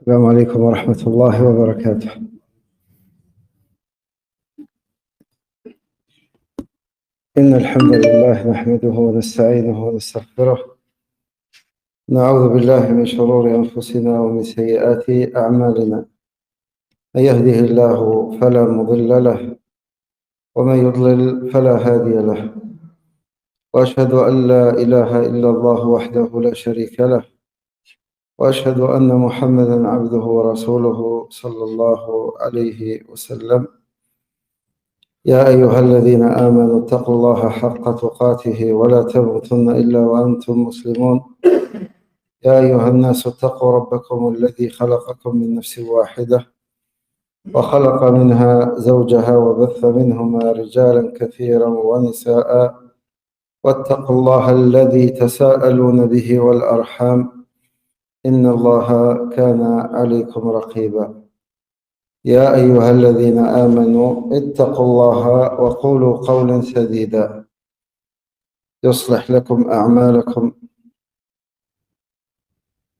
السلام عليكم ورحمة الله وبركاته. إن الحمد لله نحمده ونستعينه ونستغفره، نعوذ بالله من شرور أنفسنا ومن سيئات أعمالنا، من يهده الله فلا مضل له ومن يضلل فلا هادي له، وأشهد أن لا إله إلا الله وحده لا شريك له، وأشهد أن محمدًا عبده ورسوله صلى الله عليه وسلم. يا أيها الذين آمنوا اتقوا الله حق تقاته ولا تموتن إلا وأنتم مسلمون. يا أيها الناس اتقوا ربكم الذي خلقكم من نفس واحدة وخلق منها زوجها وبث منهما رجالا كثيرا ونساء، واتقوا الله الذي تساءلون به والأرحام إن الله كان عليكم رقيبا. يا أيها الذين آمنوا اتقوا الله وقولوا قولا سديدا يصلح لكم أعمالكم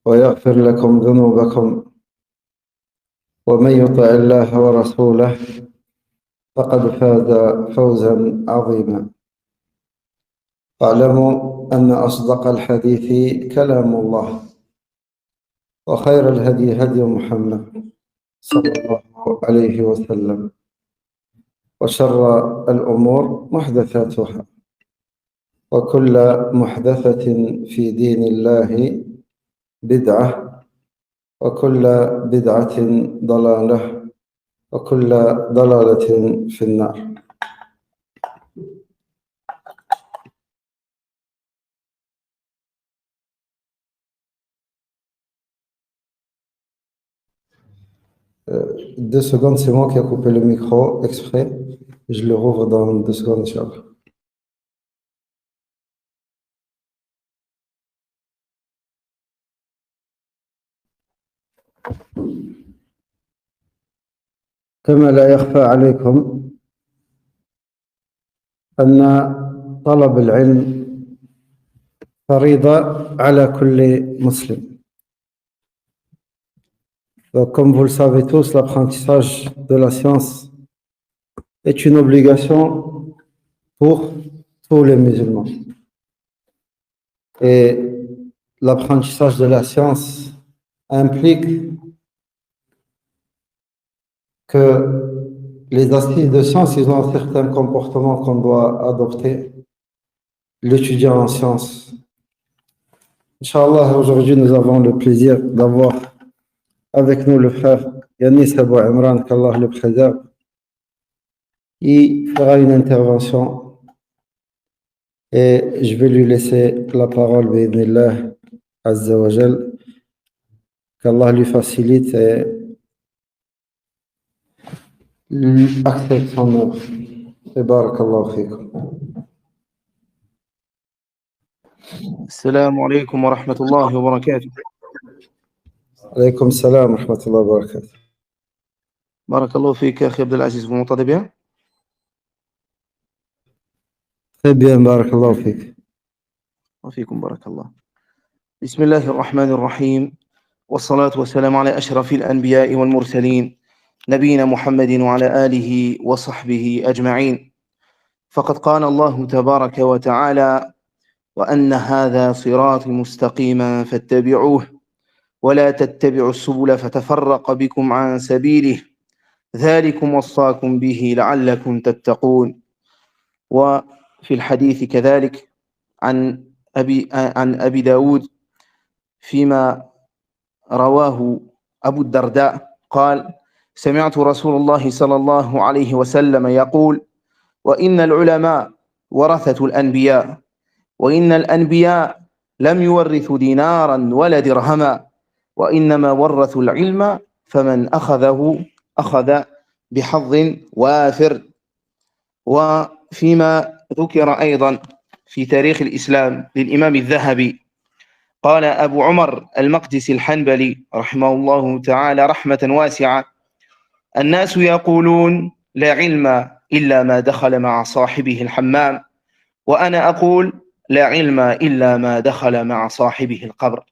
ويغفر لكم ذنوبكم، ومن يطع الله ورسوله فقد فاز فوزا عظيما. واعلموا أن أصدق الحديث كلام الله، وخير الهدي هدي محمد صلى الله عليه وسلم، وشر الأمور محدثاتها، وكل محدثة في دين الله بدعة، وكل بدعة ضلالة، وكل ضلالة في النار. Deux secondes, c'est moi qui ai coupé le micro exprès. Je le rouvre dans 2 secondes, Inch'Allah. كما لا يخفى عليكم أن طلب العلم فريضة على كل مسلم. Donc, comme vous le savez tous, l'apprentissage de la science est une obligation pour tous les musulmans. Et l'apprentissage de la science implique que les assises de science, ils ont certains comportements qu'on doit adopter, l'étudiant en sciences. Inch'Allah, aujourd'hui, nous avons le plaisir d'avoir avec nous le frère Yanis Abou Imran, qu'Allah le préserve. Il fera une intervention et je vais lui laisser la parole, bi'idhnillah, azza wa jal, qu'Allah lui facilite et accepte son œuvre. Et barakallahu fikum. السلام عليكم ورحمة الله وبركاته. عليكم السلام ورحمة الله وبركاته. بارك الله فيك أخي عبد العزيز. Vous m'entendez bien? Très bien, barakallahu fik. وفيكم بارك الله. بسم الله الرحمن الرحيم، والصلاة والسلام على أشرف الأنبياء والمرسلين نبينا محمد وعلى آله وصحبه أجمعين. فقد قال الله تبارك وتعالى: وأن هذا صراطي مستقيما فاتبعوه ولا تتبعوا السبل فتفرق بكم عن سبيله ذلكم وصاكم به لعلكم تتقون. وفي الحديث كذلك عن أبي داود فيما رواه أبو الدرداء قال: سمعت رسول الله صلى الله عليه وسلم يقول: وإن العلماء ورثة الأنبياء، وإن الأنبياء لم يورثوا دينارا ولا درهما، وإنما ورثوا العلم، فمن أخذه أخذ بحظ وافر. وفيما ذكر أيضا في تاريخ الإسلام للإمام الذهبي قال أبو عمر المقدسي الحنبلي رحمه الله تعالى رحمة واسعة: الناس يقولون لا علم إلا ما دخل مع صاحبه الحمام، وأنا أقول لا علم إلا ما دخل مع صاحبه القبر.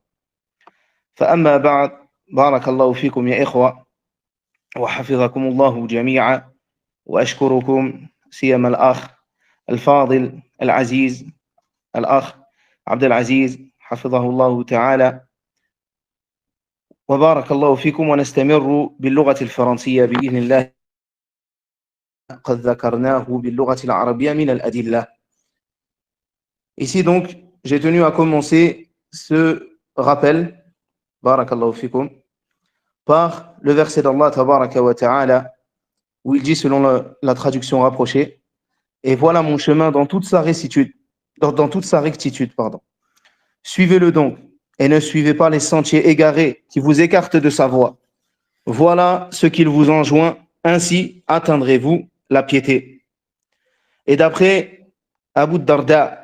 فأما بعد، بارك الله فيكم يا إخوة وحفظكم الله جميعا وأشكركم سيما الأخ الفاضل العزيز الأخ عبد العزيز حفظه الله تعالى وبارك الله فيكم ونستمر باللغة الفرنسية بإذن الله قد ذكرناه باللغة العربية من الأدلة. Ici donc, j'ai tenu à commencer ce rappel, barakallahu fikum, par le verset d'Allah tabaraka wa ta'ala, où il dit selon la traduction rapprochée, et voilà mon chemin dans toute sa rectitude, dans toute sa rectitude, pardon. Suivez-le donc, et ne suivez pas les sentiers égarés qui vous écartent de sa voie. Voilà ce qu'il vous enjoint, ainsi atteindrez-vous la piété. Et d'après Abu Darda,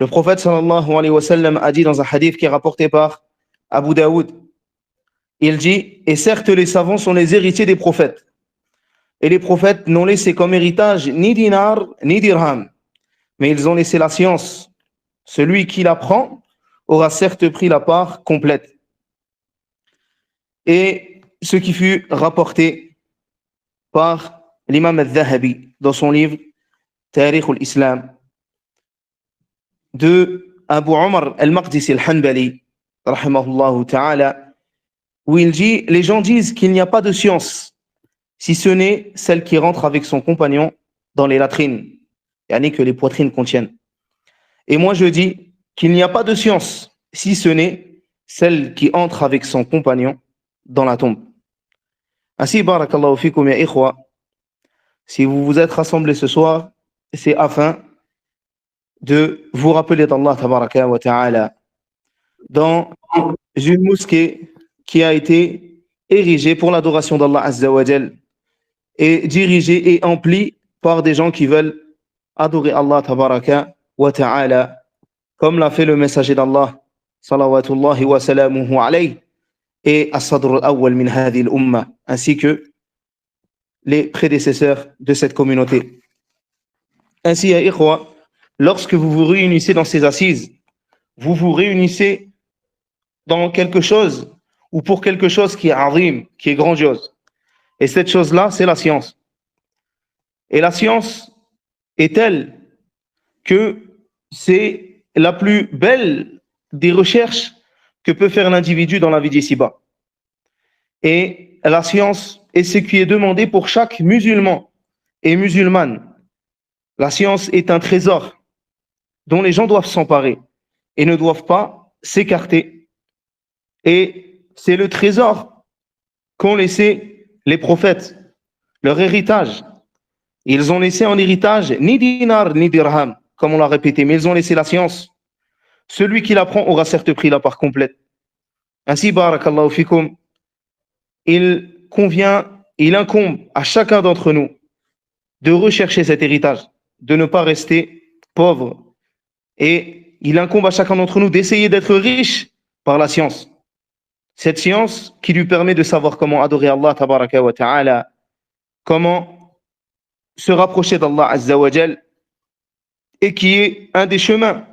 le prophète sallallahu alayhi wa sallam a dit dans un hadith qui est rapporté par Abu Daoud, il dit, et certes les savants sont les héritiers des prophètes, et les prophètes n'ont laissé comme héritage ni dinar ni dirham, mais ils ont laissé la science. Celui qui l'apprend aura certes pris la part complète. Et ce qui fut rapporté par l'imam al-Dhahabi dans son livre Tarikh al-Islam de Abu Umar al-Maqdisi al-Hanbali rahimahullah ta'ala, où il dit, les gens disent qu'il n'y a pas de science si ce n'est celle qui rentre avec son compagnon dans les latrines, yani que les poitrines contiennent. Et moi je dis qu'il n'y a pas de science si ce n'est celle qui entre avec son compagnon dans la tombe. Ainsi, barakallahu fikum ya ikhwa, si vous vous êtes rassemblés ce soir, c'est afin de vous rappeler d'Allah tabaraka wa ta'ala dans une mosquée qui a été érigée pour l'adoration d'Allah azza wa jal et dirigée et emplie par des gens qui veulent adorer Allah tabaraka wa ta'ala, comme l'a fait le messager d'Allah salawatullahi wa salamuhu alayhi et as-sadr al-awwal min hadhihi al-umma, ainsi que les prédécesseurs de cette communauté. Ainsi, ya ikhwa, lorsque vous vous réunissez dans ces assises, vous vous réunissez dans quelque chose ou pour quelque chose qui est azim, qui est grandiose. Et cette chose-là, c'est la science. Et la science est telle que c'est la plus belle des recherches que peut faire l'individu dans la vie d'ici-bas. Et la science est ce qui est demandé pour chaque musulman et musulmane. La science est un trésor dont les gens doivent s'emparer et ne doivent pas s'écarter. Et c'est le trésor qu'ont laissé les prophètes, leur héritage. Ils ont laissé en héritage ni dinar ni dirham, comme on l'a répété, mais ils ont laissé la science. Celui qui l'apprend aura certes pris la part complète. Ainsi, barakallahu fikum, il incombe à chacun d'entre nous de rechercher cet héritage, de ne pas rester pauvre. Et il incombe à chacun d'entre nous d'essayer d'être riche par la science. Cette science qui lui permet de savoir comment adorer Allah tabaraka wa ta'ala, comment se rapprocher d'Allah azza wa jal, et qui est un des chemins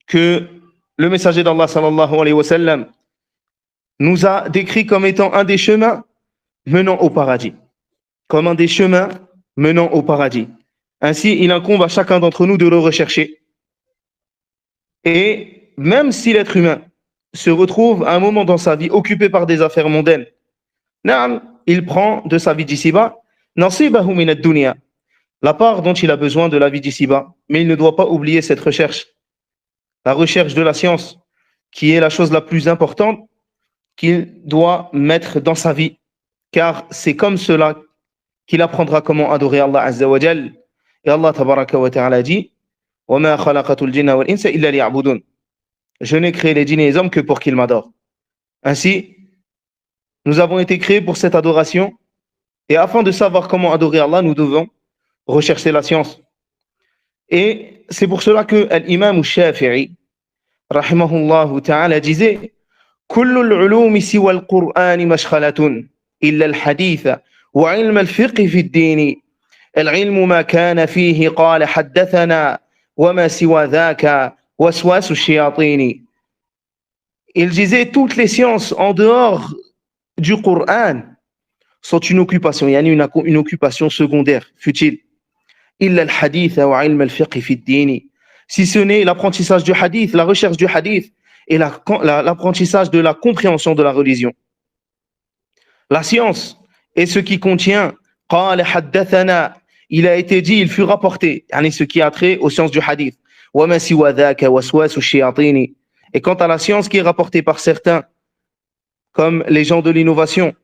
que le messager d'Allah sallallahu alayhi wa sallam nous a décrit comme étant un des chemins menant au paradis. Comme un des chemins menant au paradis. Ainsi, il incombe à chacun d'entre nous de le rechercher. Et même si l'être humain se retrouve à un moment dans sa vie occupé par des affaires mondaines, il prend de sa vie d'ici-bas nasibahu min ad-dunya, la part dont il a besoin de la vie d'ici-bas, mais il ne doit pas oublier cette recherche, la recherche de la science, qui est la chose la plus importante qu'il doit mettre dans sa vie, car c'est comme cela qu'il apprendra comment adorer Allah azza wa jal. Et Allah tabaraka wa ta'ala dit, وَمَا خَلَقَتُ الْجِنَّ وَالْإِنسَ إِلَّا لِيَعْبُدُونَ. Je n'ai créé les djinns et les hommes que pour qu'ils m'adorent. Ainsi, nous avons été créés pour cette adoration, et afin de savoir comment adorer Allah, nous devons rechercher la science. Et c'est pour cela que l'imam al-Shafi'i, rahimahullah ta'ala, disait كل العلوم سوى القرآن مشغلة إلا الحديث وعلم الفقه في الدين العلم ما كان فيه قال حدثنا وما سوى ذاك وسواس الشياطين. Il disait toutes les sciences en dehors du Coran sont une occupation, yani une occupation secondaire, futile. إلا الحديث وعلم الفقه في الدين. Si ce n'est l'apprentissage du hadith, la recherche du hadith et l'apprentissage de la compréhension de la religion. La science est ce qui contient قال حدثنا, il a été dit, il fut rapporté, yani ce qui a trait aux sciences du hadith. وما سوى ذاك وسواس الشياطين. Et quant à la science qui est rapportée par certains, comme les gens de l'innovation,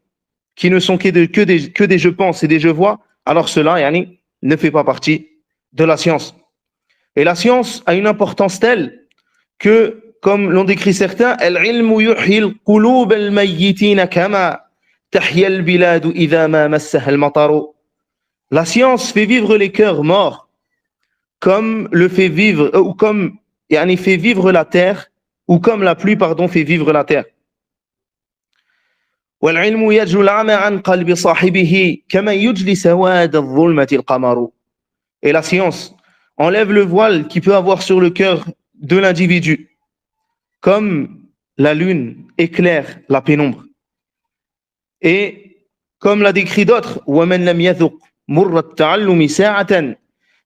qui ne sont que des je pense et des je vois, alors cela yani, ne fait pas partie de la science. Et la science a une importance telle que, comme l'ont décrit certains, العلم يحيي القلوب الميتين كما تحيا البلاد إذا ما مسها المطر. La science fait vivre les cœurs morts, comme le fait vivre, ou comme yani fait vivre la terre, ou comme la pluie, fait vivre la terre. والعلم يجلو العمى عن قلب صاحبه كما يجلي سواد الظلمة القمر. Et la science enlève le voile qui peut avoir sur le cœur de l'individu, comme la lune éclaire la pénombre. Et comme l'a décrit d'autres, ومن لم يذق مر التعلم ساعة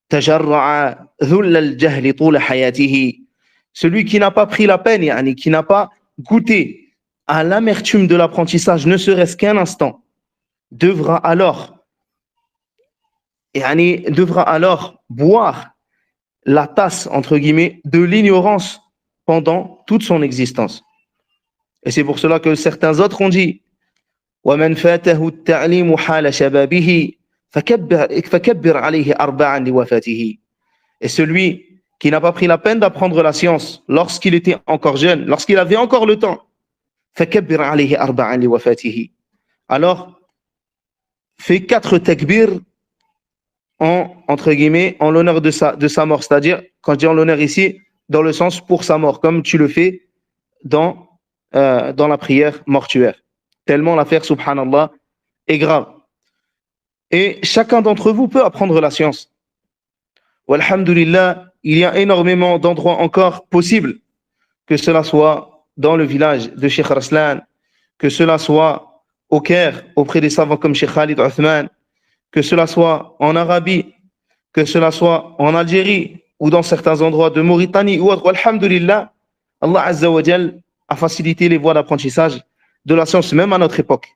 تجرع ذل الجهل طول حياته. Celui qui n'a pas pris la peine, yani qui n'a pas goûté à l'amertume de l'apprentissage, ne serait-ce qu'un instant, devra alors boire la tasse, entre guillemets, de l'ignorance pendant toute son existence. Et c'est pour cela que certains autres ont dit وَمَنْ فَاتَهُ التَّعْلِيمُ حَالَ شَبَابِهِ فَكَبِّرْ عَلَيْهِ أَرْبَعًا لِوَفَاتِهِ. Et celui qui n'a pas pris la peine d'apprendre la science lorsqu'il était encore jeune, lorsqu'il avait encore le temps, فَكَبِّرْ عَلَيْهِ أَرْبَعًا لِوَفَاتِهِ. Alors, fais 4 takbir entre guillemets, en l'honneur de sa mort. C'est-à-dire, quand je dis en l'honneur ici, dans le sens pour sa mort, comme tu le fais dans la prière mortuaire. Tellement l'affaire, subhanallah, est grave. Et chacun d'entre vous peut apprendre la science. Walhamdulillah, il y a énormément d'endroits encore possibles, que cela soit dans le village de Cheikh Raslan, que cela soit au Caire, auprès des savants comme Cheikh Khalid Othman, que cela soit en Arabie, que cela soit en Algérie, ou dans certains endroits de Mauritanie, ou autre. Alhamdulillah, Allah Azza wa Jal a facilité les voies d'apprentissage de la science, même à notre époque.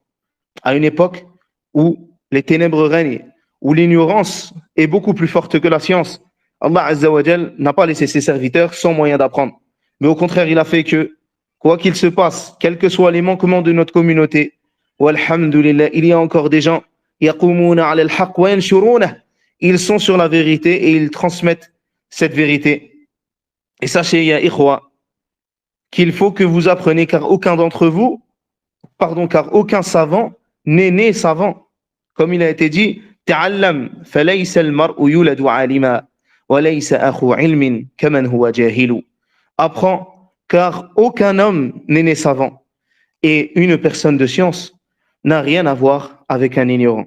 À une époque où les ténèbres règnent, où l'ignorance est beaucoup plus forte que la science, Allah Azza wa Jal n'a pas laissé ses serviteurs sans moyen d'apprendre. Mais au contraire, il a fait que, quoi qu'il se passe, quels que soient les manquements de notre communauté, walhamdulillah, il y a encore des gens, yaqumuna ala al-haqq wa yanshuruna, ils sont sur la vérité et ils transmettent cette vérité. Et sachez, ya ikhwa, qu'il faut que vous appreniez, car aucun savant n'est né savant. Comme il a été dit, ta'allam falaysa al-mar'u yuladu 'alima wa laysa akhu 'ilmin kaman huwa jahilu. Apprends, car aucun homme n'est né savant et une personne de science n'a rien à voir avec un ignorant.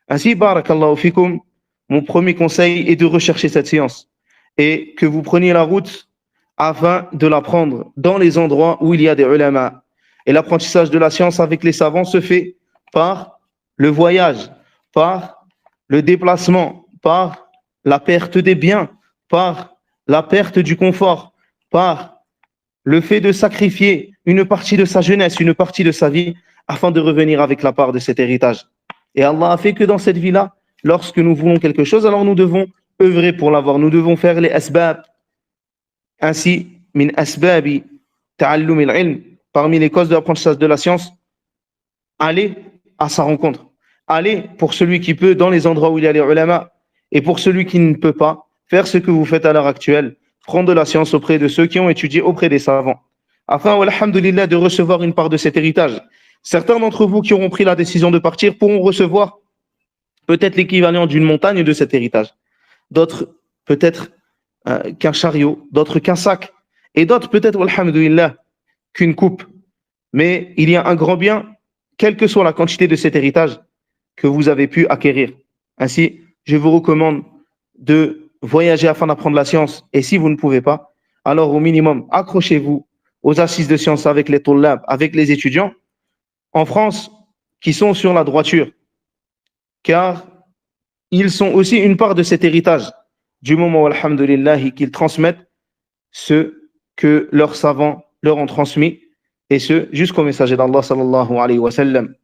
Ainsi, barakallahu fikum, mon premier conseil est de rechercher cette science et que vous preniez la route afin de l'apprendre dans les endroits où il y a des ulama. Et l'apprentissage de la science avec les savants se fait par le voyage, par le déplacement, par la perte des biens, par la perte du confort, par le fait de sacrifier une partie de sa jeunesse, une partie de sa vie, afin de revenir avec la part de cet héritage. Et Allah a fait que dans cette vie-là, lorsque nous voulons quelque chose, alors nous devons œuvrer pour l'avoir. Nous devons faire les asbab. Ainsi, min asbabi ta'allum al-ilm, parmi les causes de l'apprentissage de la science, aller à sa rencontre. Aller pour celui qui peut dans les endroits où il y a les ulama, et pour celui qui ne peut pas, faire ce que vous faites à l'heure actuelle, prendre de la science auprès de ceux qui ont étudié auprès des savants, afin, alhamdulillah, de recevoir une part de cet héritage. Certains d'entre vous qui auront pris la décision de partir pourront recevoir peut-être l'équivalent d'une montagne de cet héritage. D'autres, peut-être qu'un chariot, d'autres qu'un sac, et d'autres peut-être, alhamdulillah, qu'une coupe. Mais il y a un grand bien, quelle que soit la quantité de cet héritage que vous avez pu acquérir. Ainsi, je vous recommande de voyager afin d'apprendre la science. Et si vous ne pouvez pas, alors au minimum, accrochez-vous aux assises de sciences avec les tullab, avec les étudiants. En France, qui sont sur la droiture, car ils sont aussi une part de cet héritage, du moment où, alhamdulillah, qu'ils transmettent ce que leurs savants leur ont transmis, et ce, jusqu'au messager d'Allah sallallahu alayhi wa sallam.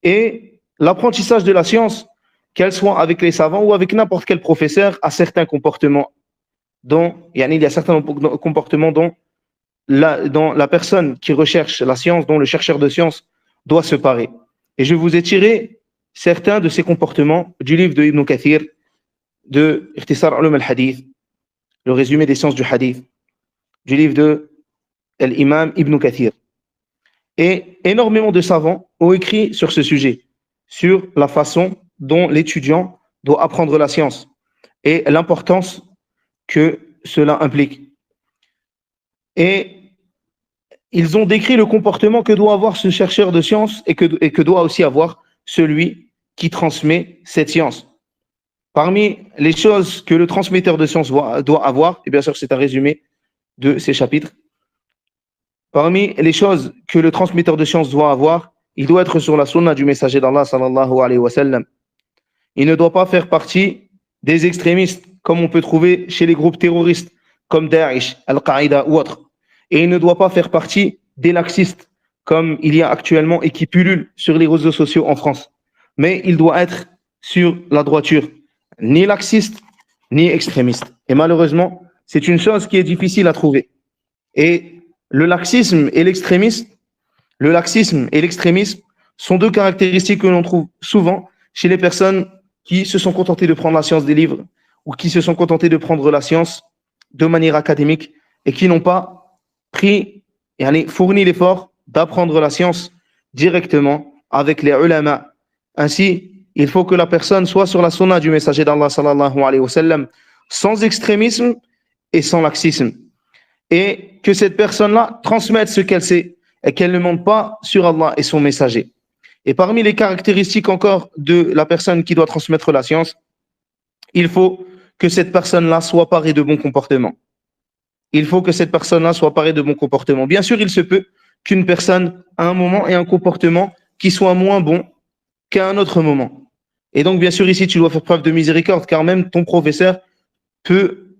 Et l'apprentissage de la science, qu'elle soit avec les savants ou avec n'importe quel professeur, a certains comportements dont, il y a certains comportements dont la personne qui recherche la science, dont le chercheur de science doit se parer. Et je vous ai tiré certains de ces comportements du livre de Ibn Kathir, de Ikhtisar Ulum al-Hadith, le résumé des sciences du hadith, du livre de l'imam Ibn Kathir. Et énormément de savants ont écrit sur ce sujet, sur la façon dont l'étudiant doit apprendre la science et l'importance que cela implique. Et ils ont décrit le comportement que doit avoir ce chercheur de science et que doit aussi avoir celui qui transmet cette science. Parmi les choses que le transmetteur de science doit avoir, et bien sûr c'est un résumé de ces chapitres, parmi les choses que le transmetteur de science doit avoir, il doit être sur la sunna du messager d'Allah sallallahu alayhi wa sallam. Il ne doit pas faire partie des extrémistes comme on peut trouver chez les groupes terroristes comme Daesh, Al-Qaïda ou autres. Et il ne doit pas faire partie des laxistes comme il y a actuellement et qui pullulent sur les réseaux sociaux en France. Mais il doit être sur la droiture, ni laxiste, ni extrémiste. Et malheureusement, c'est une chose qui est difficile à trouver. Et le laxisme et l'extrémisme sont deux caractéristiques que l'on trouve souvent chez les personnes qui se sont contentées de prendre la science des livres ou qui se sont contentées de prendre la science de manière académique et qui n'ont pas fourni l'effort d'apprendre la science directement avec les ulama. Ainsi, il faut que la personne soit sur la sunna du messager d'Allah sallallahu alayhi wa sallam, sans extrémisme et sans laxisme. Et que cette personne-là transmette ce qu'elle sait et qu'elle ne mente pas sur Allah et son messager. Et parmi les caractéristiques encore de la personne qui doit transmettre la science, il faut que cette personne-là soit parée de bons comportements. Il faut que cette personne-là soit parée de bons comportements. Bien sûr, il se peut qu'une personne, à un moment, ait un comportement qui soit moins bon qu'à un autre moment. Et donc, bien sûr, ici, tu dois faire preuve de miséricorde, car même ton professeur peut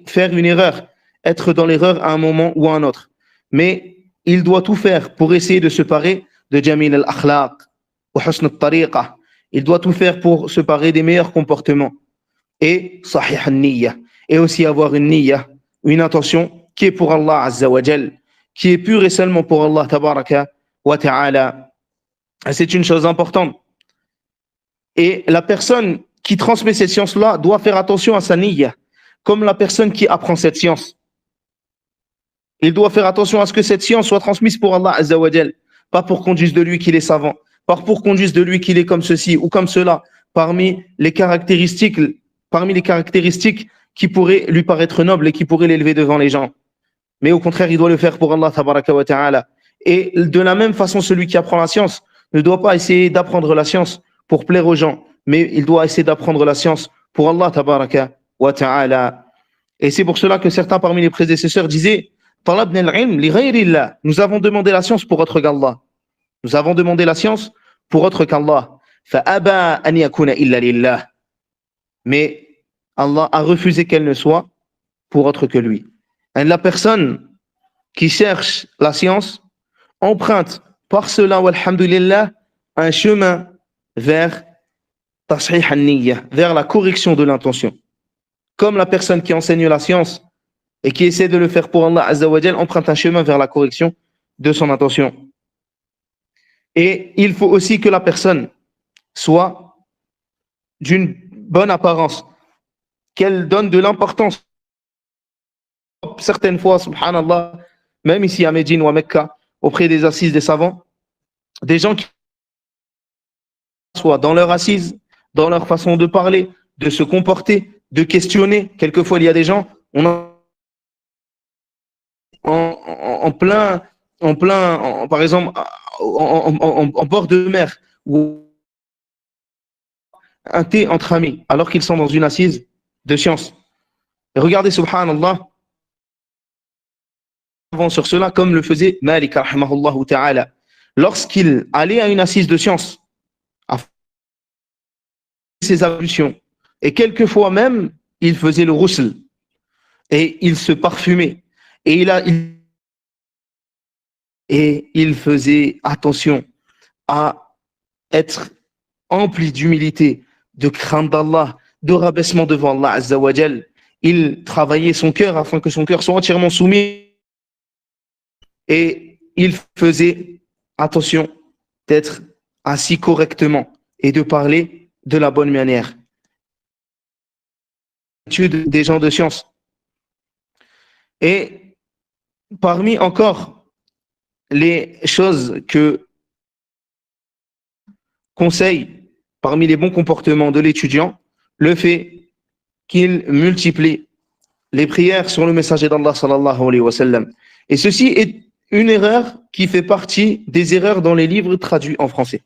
faire une erreur, être dans l'erreur à un moment ou à un autre. Mais il doit tout faire pour essayer de se parer de Jamil al-Akhlaq ou Husn al-Tariqa. Il doit tout faire pour se parer des meilleurs comportements. Et Sahih al-Niyya. Et aussi avoir une niyya, une intention qui est pour Allah Azza wa Jal, qui est pure et seulement pour Allah Tabaraka wa Ta'ala. C'est une chose importante. Et la personne qui transmet cette science-là doit faire attention à sa niyya, comme la personne qui apprend cette science. Il doit faire attention à ce que cette science soit transmise pour Allah Azza wa Jal, pas pour qu'on dise de lui qu'il est savant, pas pour qu'on dise de lui qu'il est comme ceci ou comme cela, parmi les caractéristiques qui pourraient lui paraître nobles et qui pourraient l'élever devant les gens. Mais au contraire, il doit le faire pour Allah Tabaraka wa Ta'ala. Et de la même façon, celui qui apprend la science ne doit pas essayer d'apprendre la science pour plaire aux gens, mais il doit essayer d'apprendre la science pour Allah Tabaraka wa Ta'ala. Et c'est pour cela que certains parmi les prédécesseurs disaient Talabna al-ilm li ghayrillah. Nous avons demandé la science pour autre qu'Allah. Nous avons demandé la science pour autre qu'Allah. Fa'aba an yakuna illa lillah. Mais Allah a refusé qu'elle ne soit pour autre que lui. Et la personne qui cherche la science emprunte par cela, walhamdulillah, un chemin vers tashih an-niyya, vers la correction de l'intention. Comme la personne qui enseigne la science et qui essaie de le faire pour Allah Azza wa Jal emprunte un chemin vers la correction de son intention. Et il faut aussi que la personne soit d'une bonne apparence, qu'elle donne de l'importance. Certaines fois, subhanallah, même ici à Médine ou à Mecca, auprès des assises des savants, des gens qui soient dans leur assise, dans leur façon de parler, de se comporter, de questionner. Quelquefois, il y a des gens, on a par exemple, en bord de mer, ou un thé entre amis, alors qu'ils sont dans une assise de science. Et regardez, subhanallah, sur cela, comme le faisait Malik, rahimahullah ta'ala. lorsqu'il allait à une assise de science, à faire ses ablutions, et quelquefois même, il faisait le ghusl, et il se parfumait, et il faisait attention à être empli d'humilité, de crainte d'Allah, de rabaissement devant Allah Azza wa Jal. Il travaillait son cœur afin que son cœur soit entièrement soumis, et il faisait attention d'être assis correctement et de parler de la bonne manière. Étude des gens de science. Et parmi encore les choses que conseille parmi les bons comportements de l'étudiant, le fait qu'il multiplie les prières sur le messager d'Allah sallallahu alayhi wa sallam. Et ceci est une erreur qui fait partie des erreurs dans les livres traduits en français.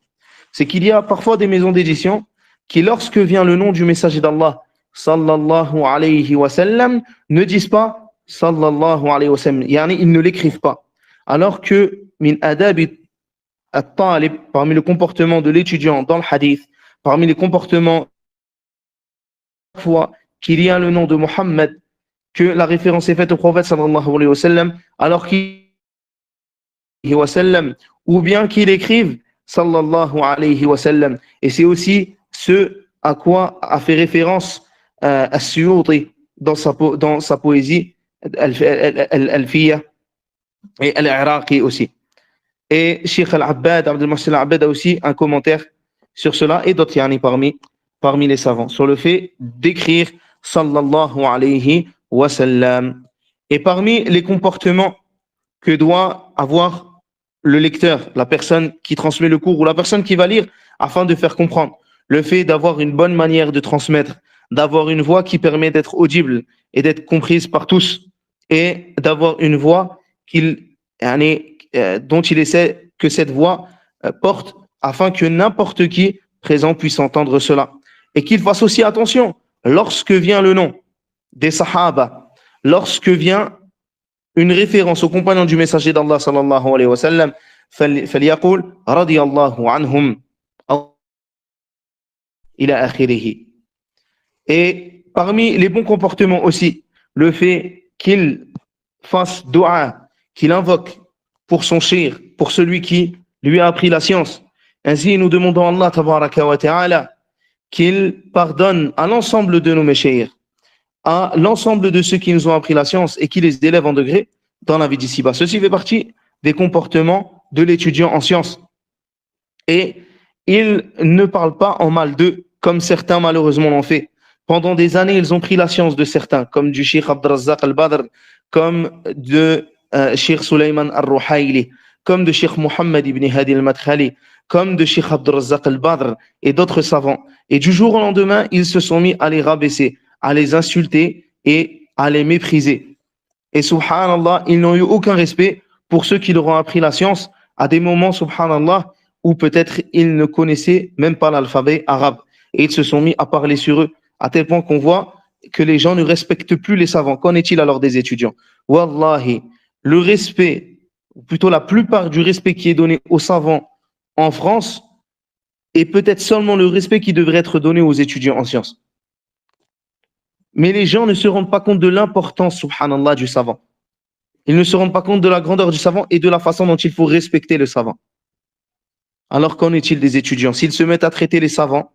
C'est qu'il y a parfois des maisons d'édition qui, lorsque vient le nom du messager d'Allah sallallahu alayhi wa sallam, ne disent pas sallallahu alayhi wa sallam. Yani, ils ne l'écrivent pas. Alors que min adabi at-talib, parmi le comportement de l'étudiant dans le hadith, parmi les comportements fois qu'il y a le nom de Muhammad, que la référence est faite au prophète sallallahu alayhi wa sallam, alors qu'il wa sallam, ou bien qu'il écrive sallallahu alayhi wa sallam. Et c'est aussi ce à quoi a fait référence As-Suyuti dans sa poésie Al-Fiyya et Al-Iraqi aussi. Et Sheikh Al-Abbad, Abdel Mohsen Al-Abbad a aussi un commentaire sur cela, et d'autres parmi les savants, sur le fait d'écrire sallallahu alayhi wa sallam. Et parmi les comportements que doit avoir le lecteur, la personne qui transmet le cours ou la personne qui va lire afin de faire comprendre, le fait d'avoir une bonne manière de transmettre, d'avoir une voix qui permet d'être audible et d'être comprise par tous, et d'avoir une voix dont il essaie que cette voix porte afin que n'importe qui présent puisse entendre cela. Et qu'il fasse aussi attention lorsque vient le nom des Sahaba, lorsque vient une référence aux compagnons du messager d'Allah sallallahu alayhi wa sallam, فليقول رضي الله عنهم إلى آخره. Et parmi les bons comportements aussi, le fait qu'il fasse dua, qu'il invoque pour son shir, pour celui qui lui a appris la science. Ainsi, nous demandons à Allah tabaraka wa ta'ala qu'il pardonne à l'ensemble de nos méchairs, à l'ensemble de ceux qui nous ont appris la science et qui les élèvent en degré dans la vie d'ici-bas. Ceci fait partie des comportements de l'étudiant en sciences. Et il ne parle pas en mal d'eux, comme certains malheureusement l'ont fait. Pendant des années, ils ont pris la science de certains, comme du Cheikh Abdrazaq al-Badr, comme de Cheikh Sulayman al-Ruhayli, comme de Cheikh Mohammed ibn Hadi al-Madkhali, comme de Cheikh Abdrazaq al-Badr et d'autres savants. Et du jour au lendemain, ils se sont mis à les rabaisser, à les insulter et à les mépriser. Et subhanallah, ils n'ont eu aucun respect pour ceux qui leur ont appris la science à des moments, subhanallah, où peut-être ils ne connaissaient même pas l'alphabet arabe. Et ils se sont mis à parler sur eux, à tel point qu'on voit que les gens ne respectent plus les savants. Qu'en est-il alors des étudiants? Wallahi, le respect, ou plutôt la plupart du respect qui est donné aux savants en France, est peut-être seulement le respect qui devrait être donné aux étudiants en sciences. Mais les gens ne se rendent pas compte de l'importance, subhanallah, du savant. Ils ne se rendent pas compte de la grandeur du savant et de la façon dont il faut respecter le savant. Alors qu'en est-il des étudiants? S'ils se mettent à traiter les savants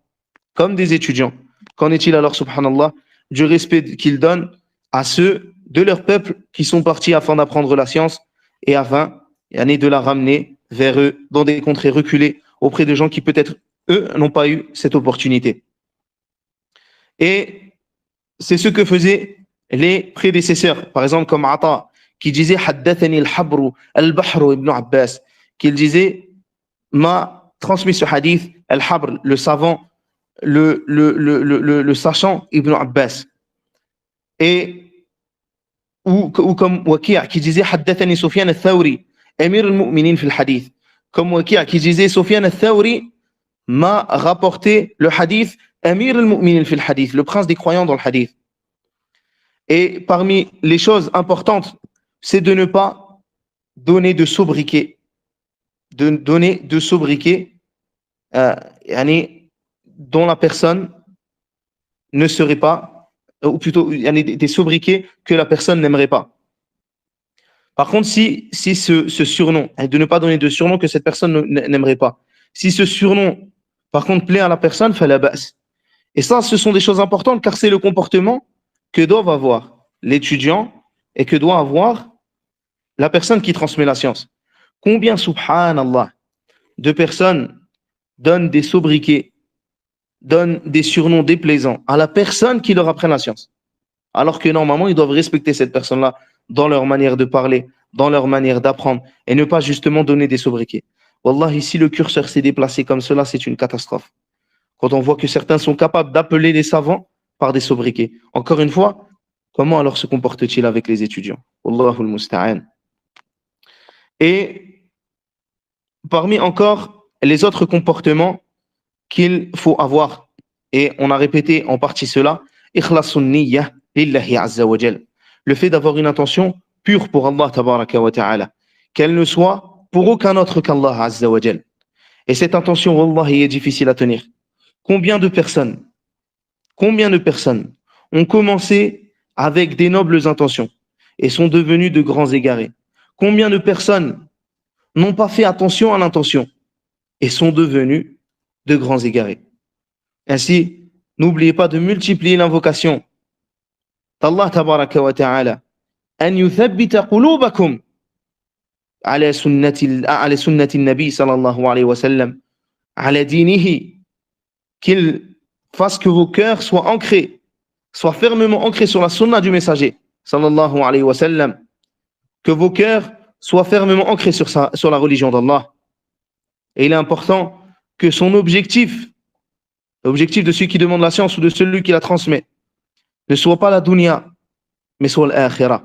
comme des étudiants, qu'en est-il alors, subhanallah, du respect qu'ils donnent à ceux de leur peuple qui sont partis afin d'apprendre la science et afin de la ramener vers eux dans des contrées reculées auprès de gens qui peut-être, eux, n'ont pas eu cette opportunité. Et c'est ce que faisaient les prédécesseurs, par exemple comme Ata, qui disait Haddathani al-Habru al-Bahru ibn Abbas, qu'il disait m'a transmis ce hadith al-Habr, le savant, le sachant ibn Abbas. Et ou comme Waki' qui disait Haddathani Sufyan al-Thawri, Amir al-Mu'minin fil hadith. Comme Waki' qui disait Sufyan al-Thawri m'a rapporté le hadith Amir al-Mu'minin fil hadith, le prince des croyants dans le hadith. Et parmi les choses importantes, c'est de ne pas donner de sobriquet de donner, de sobriquets dont la personne ne serait pas, ou plutôt des sobriquets que la personne n'aimerait pas. Par contre, si ce surnom, de ne pas donner de surnom que cette personne n'aimerait pas, si ce surnom, par contre, plaît à la personne, fala ba's. Et ça, ce sont des choses importantes car c'est le comportement que doivent avoir l'étudiant et que doit avoir la personne qui transmet la science. Combien, subhanallah, de personnes donnent des sobriquets, donnent des surnoms déplaisants à la personne qui leur apprend la science. Alors que normalement, ils doivent respecter cette personne-là dans leur manière de parler, dans leur manière d'apprendre et ne pas justement donner des sobriquets. Wallah, si le curseur s'est déplacé comme cela, c'est une catastrophe. Quand on voit que certains sont capables d'appeler les savants par des sobriquets. Encore une fois, comment alors se comporte-t-il avec les étudiants? Wallahu al-musta'an. Et parmi encore les autres comportements qu'il faut avoir, et on a répété en partie cela, ikhlasun niyyah lillahi azza wa jal. Le fait d'avoir une intention pure pour Allah tabaraka wa ta'ala, qu'elle ne soit pour aucun autre qu'Allah azza wa jal. Et cette intention, wallahi, est difficile à tenir. Combien de personnes ont commencé avec des nobles intentions et sont devenues de grands égarés? Combien de personnes n'ont pas fait attention à l'intention et sont devenues de grands égarés? Ainsi, n'oubliez pas de multiplier l'invocation d'Allah tabaraka wa ta'ala, an yuthabbita qulubakum ala sunnati nabi sallallahu alayhi wa sallam, ala dinihi, qu'il fasse que vos cœurs soient ancrés, soient fermement ancrés sur la sunna du messager sallallahu alayhi wa sallam, que vos cœurs soient fermement ancrés sur la religion d'Allah. Et il est important que son objectif, l'objectif de celui qui demande la science ou de celui qui la transmet, ne soit pas la dunya, mais soit l'akhira.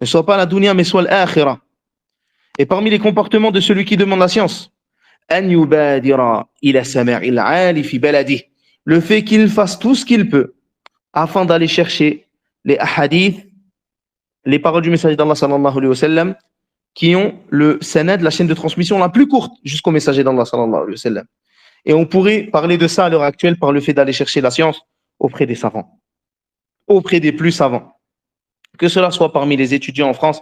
Ne soit pas la dunya, mais soit l'akhira. Et parmi les comportements de celui qui demande la science, an yubadira ila sama'il 'ali fi baladihi, le fait qu'il fasse tout ce qu'il peut afin d'aller chercher les ahadiths, les paroles du messager d'Allah sallallahu alayhi wa sallam, qui ont le sanad, la chaîne de transmission la plus courte jusqu'au messager d'Allah sallallahu alayhi wa sallam. Et on pourrait parler de ça à l'heure actuelle par le fait d'aller chercher la science auprès des savants, auprès des plus savants. Que cela soit parmi les étudiants en France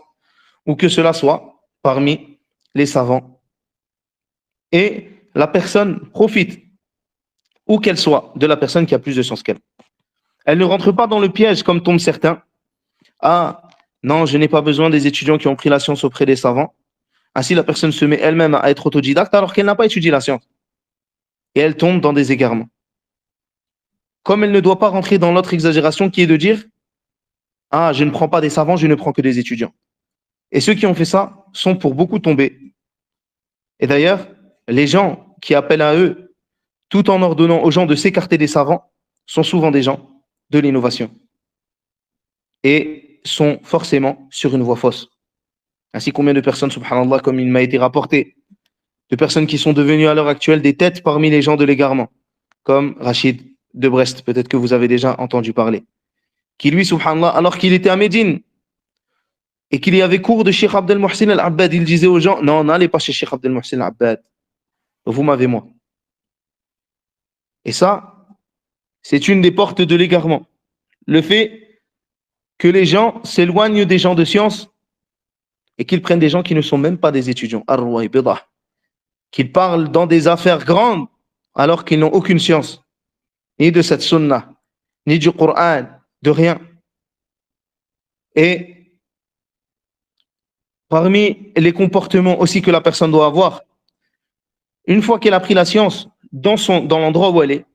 ou que cela soit parmi les savants. Et la personne profite, où qu'elle soit, de la personne qui a plus de science qu'elle. Elle ne rentre pas dans le piège comme tombent certains. Ah, non, je n'ai pas besoin des étudiants qui ont pris la science auprès des savants. Ainsi, la personne se met elle-même à être autodidacte alors qu'elle n'a pas étudié la science. Et elle tombe dans des égarements. Comme elle ne doit pas rentrer dans l'autre exagération qui est de dire « Ah, je ne prends pas des savants, je ne prends que des étudiants. » Et ceux qui ont fait ça sont pour beaucoup tombés. Et d'ailleurs, les gens qui appellent à eux, tout en ordonnant aux gens de s'écarter des savants, sont souvent des gens de l'innovation. Et sont forcément sur une voie fausse. Ainsi, combien de personnes, subhanallah, comme il m'a été rapporté, de personnes qui sont devenues à l'heure actuelle des têtes parmi les gens de l'égarement, comme Rachid de Brest, peut-être que vous avez déjà entendu parler, qui lui, subhanallah, alors qu'il était à Médine, et qu'il y avait cours de Cheikh Abdel Mohsin Al-Abbad, il disait aux gens, non, n'allez pas chez Cheikh Abdel Mohsin Al-Abbad, vous m'avez moi. Et ça, c'est une des portes de l'égarement. Le fait que les gens s'éloignent des gens de science et qu'ils prennent des gens qui ne sont même pas des étudiants, qu'ils parlent dans des affaires grandes alors qu'ils n'ont aucune science, ni de cette sunna, ni du Coran, de rien. Et parmi les comportements aussi que la personne doit avoir, une fois qu'elle a pris la science dans l'endroit où elle est,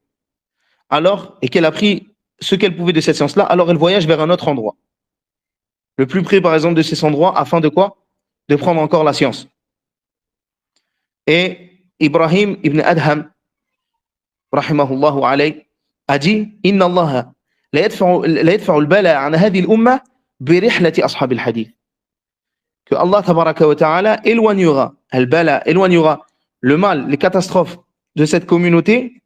alors, et qu'elle a pris ce qu'elle pouvait de cette science-là, alors elle voyage vers un autre endroit. Le plus près, par exemple, de ces endroits, afin de quoi? De prendre encore la science. Et Ibrahim ibn Adham, rahimahullahu alayhi, a dit « Inna Allah la yadfa'u al-bala an hadhihi al-umma bi rihlati ashab al-hadith » que Allah tabaraka wa ta'ala éloignera al-bala, éloignera le mal, les catastrophes de cette communauté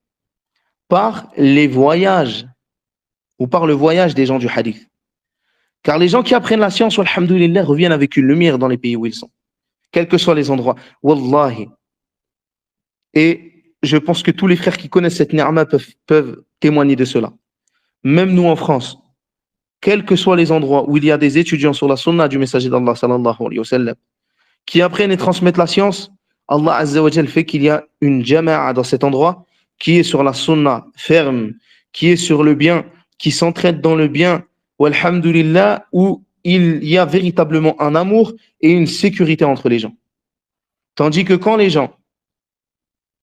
par les voyages ou par le voyage des gens du hadith. Car les gens qui apprennent la science, alhamdoulilah, reviennent avec une lumière dans les pays où ils sont. quels que soient les endroits. Wallahi. Et je pense que tous les frères qui connaissent cette ni'ma peuvent témoigner de cela. Même nous en France, quels que soient les endroits où il y a des étudiants sur la sunna du messager d'Allah sallallahu alayhi wa sallam, qui apprennent et transmettent la science, Allah Azza wa Jal fait qu'il y a une jama'a dans cet endroit qui est sur la sunna ferme, qui est sur le bien, qui s'entraide dans le bien, walhamdulillah, où il y a véritablement un amour et une sécurité entre les gens. Tandis que quand les gens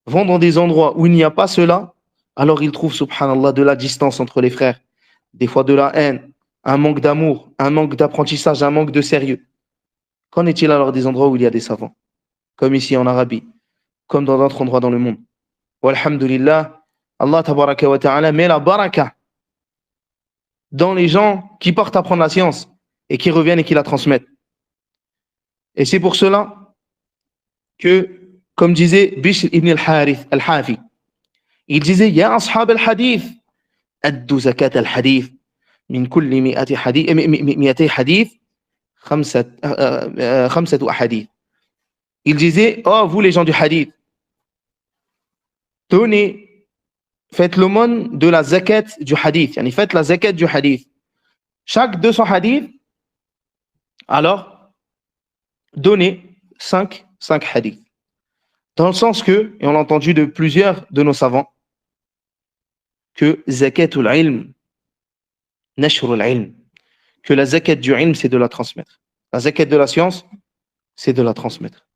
vont dans des endroits où il n'y a pas cela, alors ils trouvent, subhanallah, de la distance entre les frères, des fois de la haine, un manque d'amour, un manque d'apprentissage, un manque de sérieux. Qu'en est-il alors des endroits où il y a des savants, comme ici en Arabie, comme dans d'autres endroits dans le monde? Walhamdulillah, Allah tabaraka wa ta'ala met la baraka dans les gens qui partent apprendre la science et qui reviennent et qui la transmettent. Et c'est pour cela que, comme disait Bishr ibn al-Harith al-Hafi, il disait Ya ashab al-hadith, addu zakat al-hadith, min kulli mi'ati hadith, khamsatu ahadith. Il disait, oh vous les gens du hadith, donnez, faites l'aumône de la zakat du hadith, yani faites la zakat du hadith. Chaque 200 hadiths, alors donnez 5 hadiths. Dans le sens que, et on l'a entendu de plusieurs de nos savants, que zakatul ilm, nashrul ilm, que la zakat du ilm, c'est de la transmettre. La zakat de la science, c'est de la transmettre.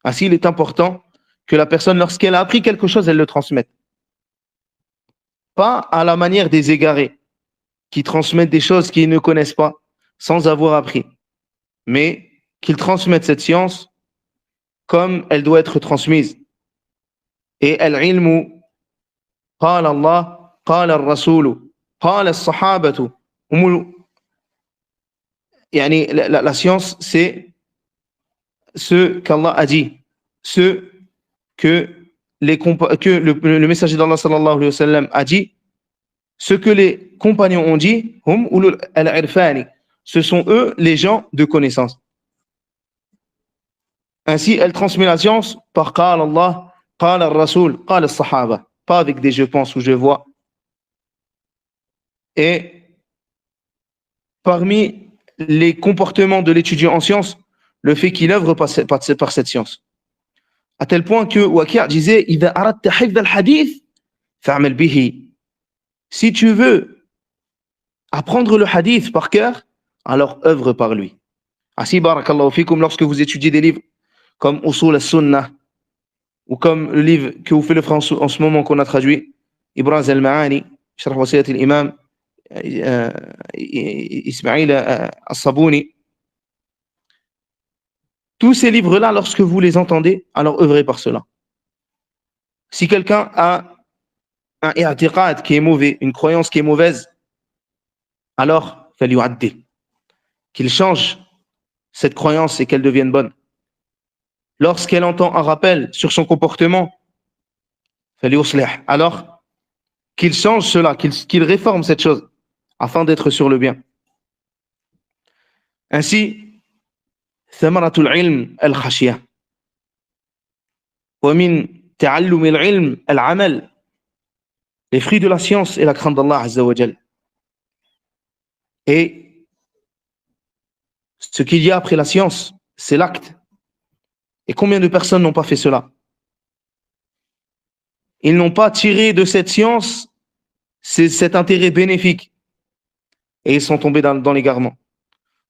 Ainsi, il est important que la personne, lorsqu'elle a appris quelque chose, elle le transmette. Pas à la manière des égarés, qui transmettent des choses qu'ils ne connaissent pas, sans avoir appris. Mais qu'ils transmettent cette science comme elle doit être transmise. Et al-ilmu, qala Allah, qala al-rasulu, qala al-sahabatu. La science, c'est ce qu'Allah a dit, ce que le messager d'Allah sallallahu alayhi wa sallam a dit, ce que les compagnons ont dit, hum ulul al-irfani, ce sont eux les gens de connaissance. Ainsi, elle transmet la science par qala Allah, qala al-rasul, qala al-sahaba, pas avec des je pense ou je vois. Et parmi les comportements de l'étudiant en sciences, le fait qu'il œuvre par cette science. À tel point que Waqi' disait إِذَا أَرَدْتَ حِفْظَ الْحَدِيثِ فَعْمَلْ بِهِ. Si tu veux apprendre le hadith par cœur, alors œuvre par lui. Ainsi, barakallahu fikum, lorsque vous étudiez des livres comme Usul al-Sunnah, ou comme le livre que vous faites le français en ce moment qu'on a traduit, Ibraz al-Ma'ani, Sharh Wasiyat al-Imam, Ismail al-Sabouni. Tous ces livres-là, lorsque vous les entendez, alors œuvrez par cela. Si quelqu'un a un i'tiqad qui est mauvais, une croyance qui est mauvaise, alors qu'il change cette croyance et qu'elle devienne bonne. Lorsqu'elle entend un rappel sur son comportement, alors qu'il change cela, qu'il réforme cette chose afin d'être sur le bien. Ainsi, ثمرة العلم الخشية ومن تعلم العلم العمل. Les fruits de la science et la crainte d'Allah Azza wa Jal. Et ce qu'il y a après la science, c'est l'acte. Et combien de personnes n'ont pas fait cela? Ils n'ont pas tiré de cette science cet intérêt bénéfique. Et ils sont tombés dans l'égarement.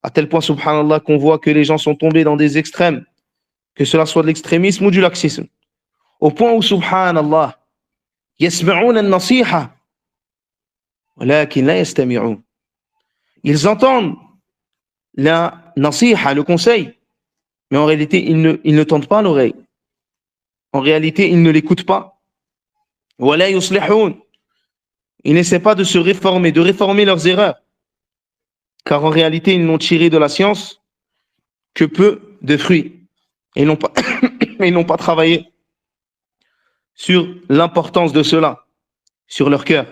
À tel point, subhanallah, qu'on voit que les gens sont tombés dans des extrêmes, que cela soit de l'extrémisme ou du laxisme. Au point où, subhanallah, يسمعون النصيحة ولكن لا يستمعون. Ils entendent la nasiha, le conseil, mais en réalité, ils ne tendent pas l'oreille. En réalité, ils ne l'écoutent pas. ولا يصلحون. Ils n'essaient pas de se réformer, de réformer leurs erreurs. Car en réalité, ils n'ont tiré de la science que peu de fruits. Et ils n'ont pas travaillé sur l'importance de cela, sur leur cœur.